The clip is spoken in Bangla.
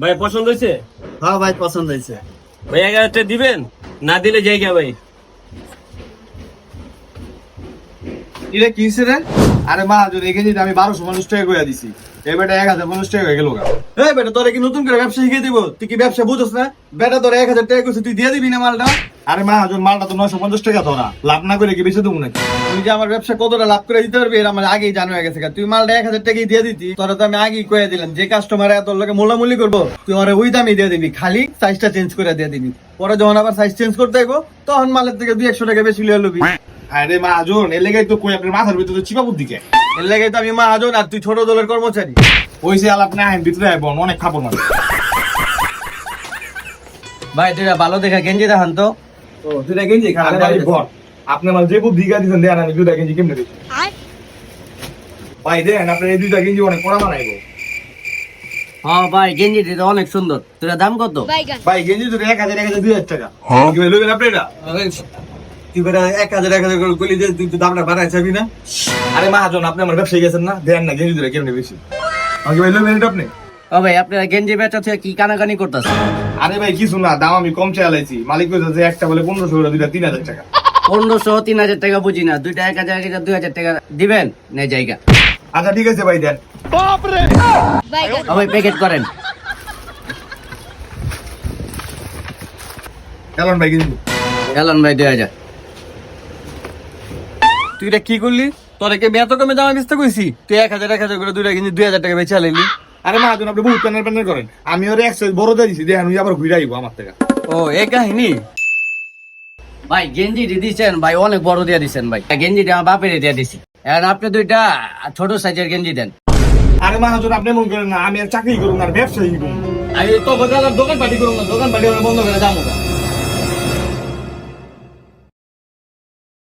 ভাই পছন্দ হয়েছে? হ্যাঁ ভাই পছন্দ হয়েছে। ভাই 11টা দিবেন, না দিলে জায়গা ভাই। এটা কি হইছে রে? আরে মা যদি এখানে আমি 1250 টাকা করে দিছি, এই বেটা 1050 টাকা হয়ে গেল। এই বেটা তোরে কি নতুন করে ব্যবসা শিখিয়ে দিব? তুই কি ব্যবসা বুঝছ না? বেটা তোরে 1000 টাকা কইছে, তুই দিয়ে দিবি না মালটা? আরে মা যদি মালটা তো 950 টাকা ধরা, লাভ না করে কি বেশি দেবো নাকি? তুই যে আমার ব্যবসা কতটা লাভ করে দিতে পারবি এটা আমার আগেই জানা হয়ে গেছে। তুই মালটা 1000 টাকাই দিয়ে দিতি, তোরা তো আমি আগেই কয়ে দিলাম যে কাস্টমার এত লোকে মোলামুলি করবো, তুই ওরে ওই দামই দিয়ে দিবি, খালি সাইজটা চেঞ্জ করে দিয়ে দিবি। পরে যখন আবার সাইজ চেঞ্জ করতে আইবো তখন মালের থেকে 200 টাকা বেশি লিয়ে লবি। আরে মাহাজন, এর লেগে তো কই আপনার মাথার ভিতরে চিপা বুদ্ধি কে? এর লেগে তো আমি মাহাজন আর তুই ছোট দলের কর্মচারী। ওইসে আলাপ না আইন ভিতরে আইবো, অনেক খাবো না। ভাই দুইটা ভালো দেখা গেঞ্জি দেখান তো। ও দুইটা গেঞ্জি খারাপ ভাই বল। আপনি আমার যে বুদ্ধি গা দিছেন দেন, আমি দুইটা গেঞ্জি কেমনে দিছি? ভাই দেন আপনার এই দুইটা গেঞ্জি অনেক পড়া বানাইবো। হ্যাঁ ভাই গেঞ্জি তো অনেক সুন্দর। তোর দাম কত? ভাই গেঞ্জি তো 1000 2000 টাকা। কি ভাই লবেন আপনি এটা? তুই বেটা 1000 করে কইলি যে তুই তো দামটা বাড়াই চাবি না? আরে মাহাজন আপনি আমার ব্যবসায়ী গেছেন না, দেন না গেঞ্জি দুইটা কেমনে বেশি? আমাকে ভাই লবেন এটা আপনি? ও ভাই আপনারা গেঞ্জি বেচা থেকে কি কানাকানি করতেছেন? আরে ভাই কিছু না, দাম আমি কম চাইছি। মালিক কইছে যে একটা বলে 1500 করে, দুইটা 3000 টাকা। 1500 3000 টাকা বুঝি না, দুইটা 1000 2000 টাকা দিবেন নে জায়গা। আচ্ছা ঠিক আছে ভাই দেন। ও ভাই প্যাকেট করেন। চলুন ভাই গেঞ্জি। এলন ভাই 2000। তুই এটা কি করলি? তোরে কে এত কমে দামে বেচতে কইছি? তুই 1000 করে দুইটা কিনে 2000 টাকা বেচে আলাইলি। আরে মাহাজন আপনি বহুত প্যানের করেন, আমি ওর 100 বড় দিয়ে দিছি, দেখেন ওই আবার ঘুরে আইবো আমার থেকে। ও এই কাহিনী। ভাই গেঞ্জি দিছেন ভাই, অনেক বড় দিয়ে দিছেন ভাই। গেঞ্জিটা আমার বাপের দিয়ে দিছি, এখন আপনি দুইটা ছোট সাইজের গেঞ্জি দেন। আরে মাহাজন আপনি মন করেন না, আমি আর চাকরি করুন আর ব্যবসায়ী করুন। আমি তো দোকান পাটি করুন না, দোকান পাটি বন্ধ করে যাবো।